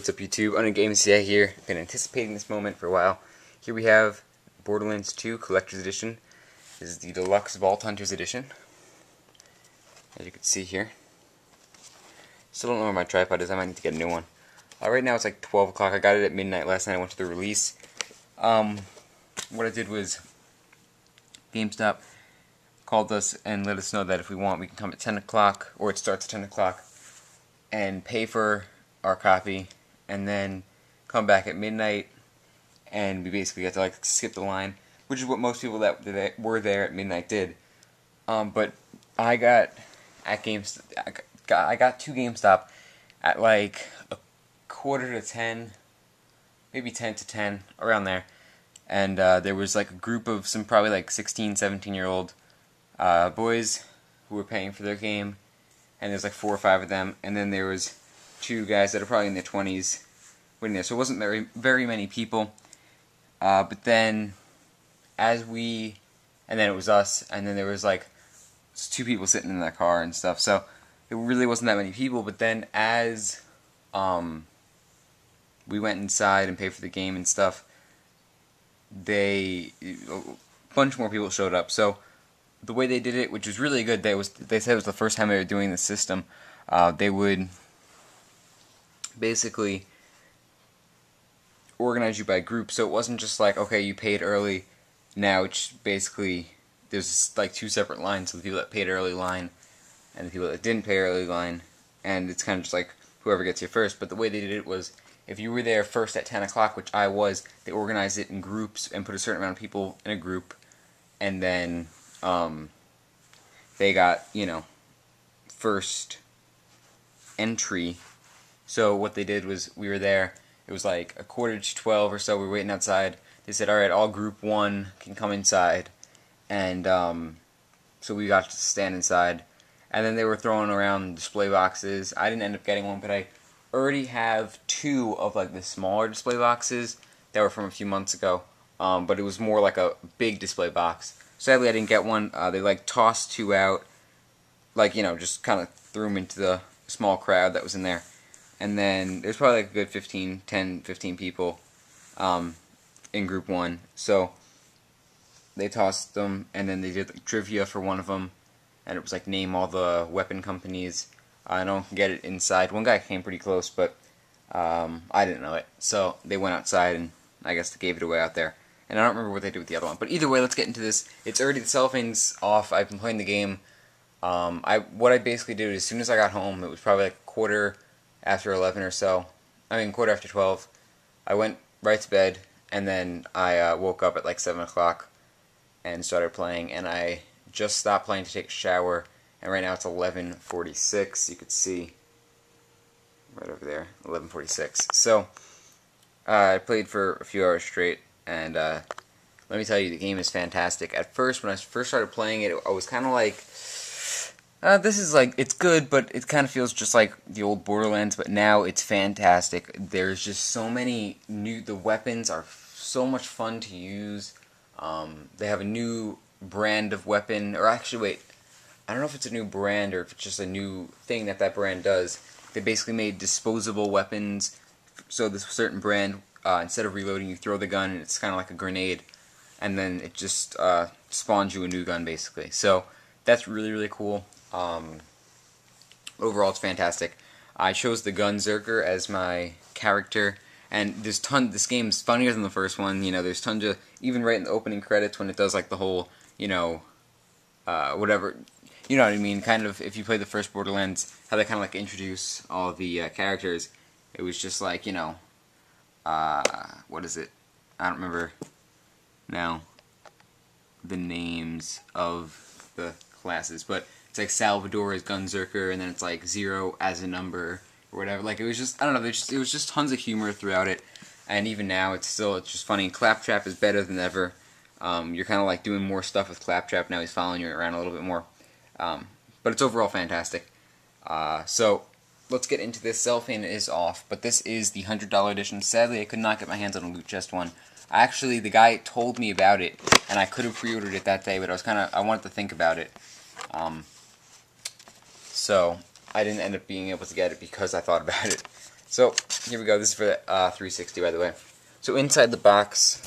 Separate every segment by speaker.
Speaker 1: what's up YouTube? On a Game CI here. Been anticipating this moment for a while. Here we have Borderlands 2 Collector's Edition. This is the Deluxe Vault Hunters Edition. As you can see here. Still don't know where my tripod is. I might need to get a new one. Right now it's like 12 o'clock. I got it at midnight last night. I went to the release. What I did was GameStop called us and let us know that if we want, we can come at 10 o'clock, or it starts at 10 o'clock, and pay for our copy, and then come back at midnight, and we basically get to like skip the line, which is what most people that were there at midnight did. But I got at I got to GameStop at like a quarter to 10, maybe 10 to 10, around there, and there was like a group of some probably like 16, 17-year-old boys who were paying for their game, and there's like 4 or 5 of them, and then there was 2 guys that are probably in their 20s waiting there, so it wasn't very many people. But then and then it was us, and then there was like 2 people sitting in that car and stuff, so it really wasn't that many people. But then as we went inside and paid for the game and stuff, a bunch more people showed up. So the way they did it, which was really good, they said it was the first time they were doing the system. They would basically organize you by group, so it wasn't just like, okay, you paid early, now it's basically, there's like 2 separate lines, so the people that paid early line and the people that didn't pay early line, and it's kind of just like whoever gets here first. But the way they did it was, if you were there first at 10 o'clock, which I was, they organized it in groups and put a certain amount of people in a group, and then they got, first entry. So what they did was, we were there, it was like a quarter to 12 or so, we were waiting outside. They said, alright, all group 1 can come inside, and so we got to stand inside, and then they were throwing around display boxes. I didn't end up getting one, but I already have 2 of like the smaller display boxes that were from a few months ago, but it was more like a big display box. Sadly, I didn't get one. They like tossed 2 out, like, just kind of threw them into the small crowd that was in there. And then there's probably like a good 10, 15 people in group 1. So they tossed them, and then they did like trivia for one of them, and it was like, name all the weapon companies. I don't get it inside. One guy came pretty close, but I didn't know it. So they went outside, and I guess they gave it away out there. And I don't remember what they did with the other one. But either way, let's get into this. It's already, the cellophane's off. I've been playing the game. What I basically did, as soon as I got home, it was probably like quarter after 11 or so. Quarter after 12. I went right to bed, and then I woke up at like 7 o'clock and started playing. And I just stopped playing to take a shower. And right now it's 11:46. You could see right over there, 11:46. So I played for a few hours straight. And let me tell you, the game is fantastic. At first, when I first started playing it, I was kind of like, this is like, it's good, but it kind of feels just like the old Borderlands. But now it's fantastic. There's just so many the weapons are so much fun to use. They have a new brand of weapon, or actually, wait, I don't know if it's a new brand or if it's just a new thing that brand does. They basically made disposable weapons. So this certain brand, instead of reloading, you throw the gun, and it's kind of like a grenade, and then it just spawns you a new gun, basically. So that's really, really cool. Overall, it's fantastic. I chose the Gunzerker as my character, and there's this game's funnier than the first one. There's tons of, even right in the opening credits when it does like the whole, whatever, you know what I mean, kind of, if you play the first Borderlands, how they kind of like introduce all the characters. It was just like, what is it? I don't remember now the names of the classes, but it's like Salvador as Gunzerker, and then it's like 0 as a number, or whatever. Like, it was just, I don't know, it was just tons of humor throughout it, and even now it's just funny. Claptrap is better than ever. You're kind of like doing more stuff with Claptrap now. He's following you around a little bit more. But it's overall fantastic. So let's get into this. Cellophane is off, but this is the $100 edition. Sadly, I could not get my hands on a loot chest one. Actually, the guy told me about it, and I could have pre-ordered it that day, but I wanted to think about it. So I didn't end up being able to get it because I thought about it. So here we go. This is for the 360, by the way. So inside the box,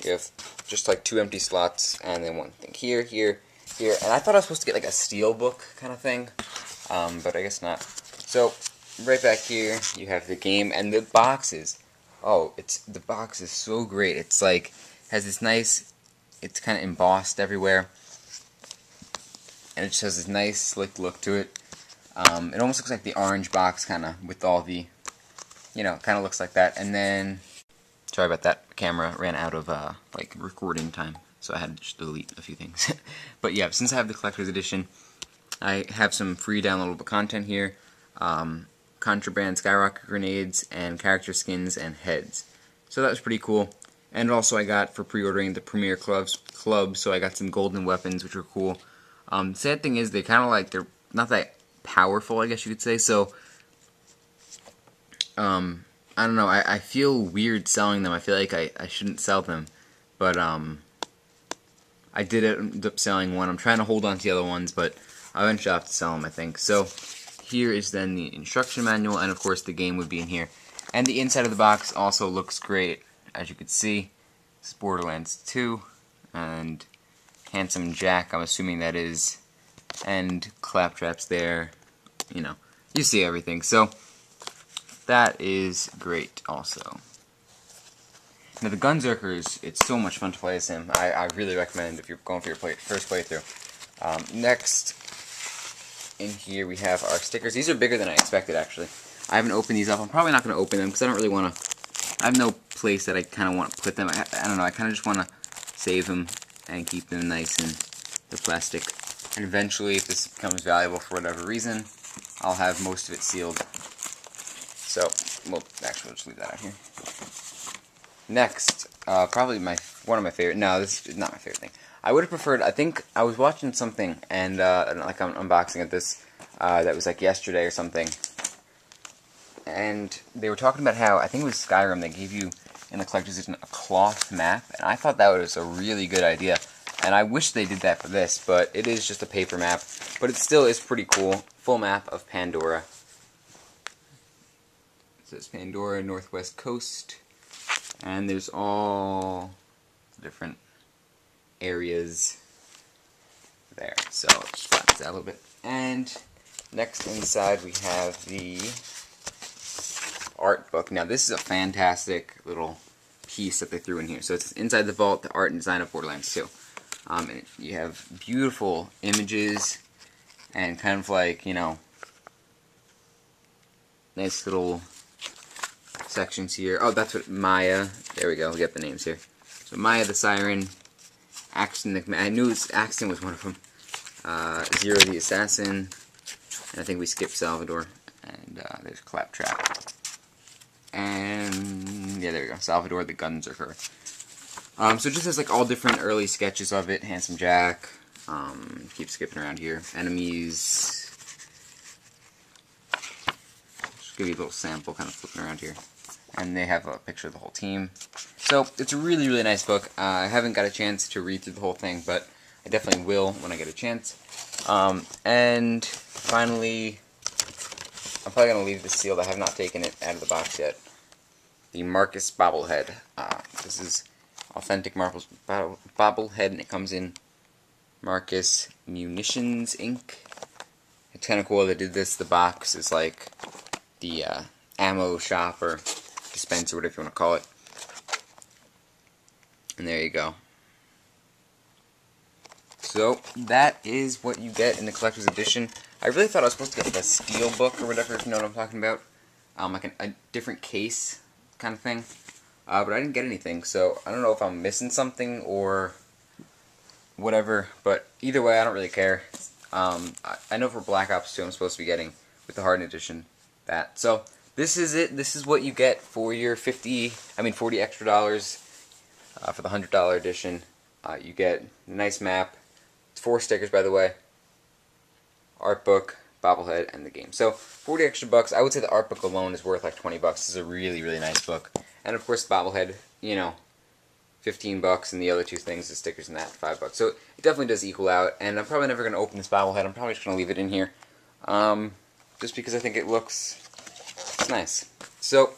Speaker 1: you have just like 2 empty slots, and then one thing here, here, here. And I thought I was supposed to get like a steel book kind of thing, but I guess not. So right back here, you have the game and the boxes. Oh, the box is so great. It's like has this nice. It's kind of embossed everywhere, and it just has this nice slick look to it. It almost looks like the orange box, kind of, with all the, kind of looks like that. And then, sorry about that, camera ran out of, like, recording time, so I had to just delete a few things. But yeah, since I have the collector's edition, I have some free downloadable content here. Contraband skyrocket grenades, and character skins, and heads. So that was pretty cool. And also I got, for pre-ordering, the Premier Club, so I got some golden weapons, which were cool. The sad thing is, they kind of like, they're not that powerful, I guess you could say, so I don't know, I feel weird selling them. I feel like I shouldn't sell them, but I did end up selling one. I'm trying to hold on to the other ones, but I eventually have to sell them, I think. So here is then the instruction manual, and of course the game would be in here. And the inside of the box also looks great, as you can see. This is Borderlands 2, and Handsome Jack, I'm assuming that is, and Claptrap's there, you see everything. So that is great also. Now the Gunzerkers, it's so much fun to play as him. I really recommend if you're going for your first playthrough. Next, in here we have our stickers. These are bigger than I expected, actually. I haven't opened these up. I'm probably not going to open them because I don't really want to. I have no place that I kind of want to put them. I don't know. I kind of just want to save them and keep them nice in the plastic. And eventually, if this becomes valuable for whatever reason, I'll have most of it sealed. So, well, actually, we'll just leave that out here. Next, probably one of my favorite. No, this is not my favorite thing. I would have preferred. I think I was watching something, and like I'm unboxing at this that was like yesterday or something, and they were talking about how I think it was Skyrim. They gave you in the collector's edition a cloth map, and I thought that was a really good idea. And I wish they did that for this, but it is just a paper map. But it still is pretty cool. Full map of Pandora. It says Pandora, Northwest Coast. And there's all different areas there. So I'll just flatten this out a little bit. And next inside we have the art book. Now this is a fantastic little piece that they threw in here. So it's inside the vault, the art and design of Borderlands 2. And you have beautiful images and kind of like, nice little sections here. Oh, that's what Maya, there we go, we got the names here. So Maya the Siren, Axton the, I knew Axton was one of them, Zero the Assassin, and I think we skipped Salvador, and there's Claptrap. And, yeah, there we go, Salvador the Gunzerker. So just has like all different early sketches of it. Handsome Jack. Keep skipping around here. Enemies. Just give you a little sample, kind of flipping around here. And they have a picture of the whole team. So it's a really, really nice book. I haven't got a chance to read through the whole thing, but I definitely will when I get a chance. And finally, I'm probably going to leave this sealed. I have not taken it out of the box yet. The Marcus bobblehead. This is authentic Marcus bobblehead, and it comes in Marcus Munitions ink. It's kind of cool they did this. The box is like the ammo shop or dispenser, whatever you want to call it. And there you go. So that is what you get in the collector's edition. I really thought I was supposed to get like a steel book or whatever, if you know what I'm talking about. Like a different case kind of thing. But I didn't get anything, so I don't know if I'm missing something or whatever, but either way, I don't really care. I know for Black Ops 2 I'm supposed to be getting, with the Hardened Edition, that. So, this is it. This is what you get for your $40 extra dollars for the $100 edition. You get a nice map. It's 4 stickers, by the way. Art book, bobblehead, and the game. So, 40 extra bucks. I would say the art book alone is worth like 20 bucks. This is a really, really nice book. And of course, the bobblehead, 15 bucks, and the other two things, the stickers and that, 5 bucks. So it definitely does equal out. And I'm probably never going to open this bobblehead. I'm probably just going to leave it in here, just because I think it looks It's nice. So,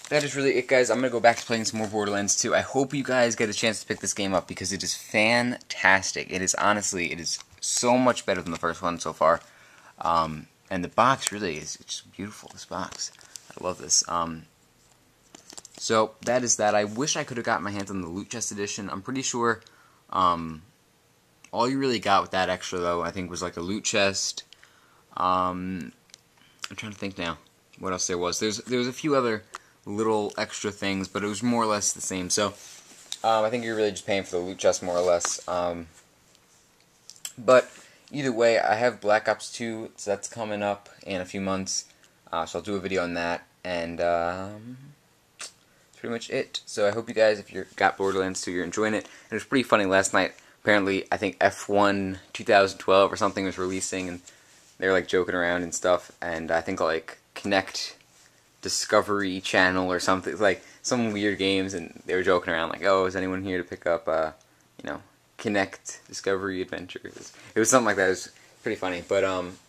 Speaker 1: that is really it, guys. I'm going to go back to playing some more Borderlands 2. I hope you guys get a chance to pick this game up because it is fantastic. It is honestly, it is so much better than the first one so far. And the box really is just beautiful, this box. I love this. So, that is that. I wish I could have gotten my hands on the Loot Chest Edition. I'm pretty sure all you really got with that extra, though, I think was like a loot chest. I'm trying to think now what else there was. There was a few other little extra things, but it was more or less the same. So, I think you're really just paying for the loot chest more or less. But either way, I have Black Ops 2, so that's coming up in a few months. So I'll do a video on that, and that's pretty much it. So I hope you guys, if you got Borderlands 2, you're enjoying it. It was pretty funny last night. Apparently, I think F1 2012 or something was releasing, and they were like joking around and stuff. And I think like Connect Discovery Channel or something, like some weird games, and they were joking around like, "Oh, is anyone here to pick up, you know, Connect Discovery Adventures?" It was something like that. It was pretty funny, but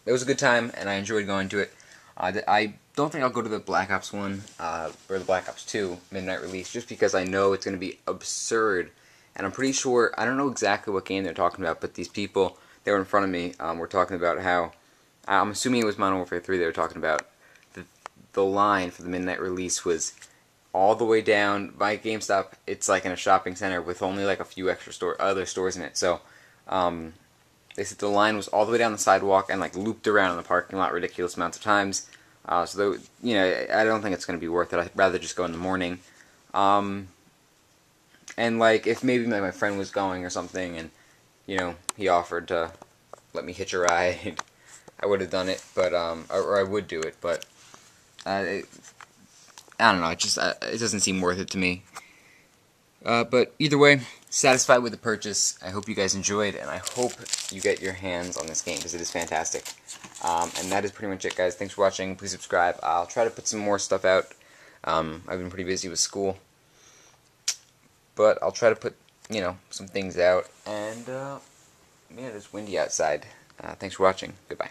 Speaker 1: it was a good time, and I enjoyed going to it. I don't think I'll go to the Black Ops 1 or the Black Ops 2 midnight release, just because I know it's going to be absurd. And I'm pretty sure, I don't know exactly what game they're talking about, but these people that were in front of me were talking about how, I'm assuming it was Modern Warfare 3 they were talking about, the line for the midnight release was all the way down by GameStop. It's like in a shopping center with only like a few extra other stores in it. So they said the line was all the way down the sidewalk and like looped around in the parking lot ridiculous amounts of times. So you know, I don't think it's going to be worth it. I'd rather just go in the morning. And like if maybe my friend was going or something, and you know he offered to let me hitch a ride, I would have done it. But or I would do it. But I don't know. It just it doesn't seem worth it to me. But either way, satisfied with the purchase. I hope you guys enjoyed, and I hope you get your hands on this game because it is fantastic. And that is pretty much it, guys. Thanks for watching. Please subscribe. I'll try to put some more stuff out. I've been pretty busy with school, but I'll try to put, you know, some things out. And man, it's windy outside. Thanks for watching. Goodbye.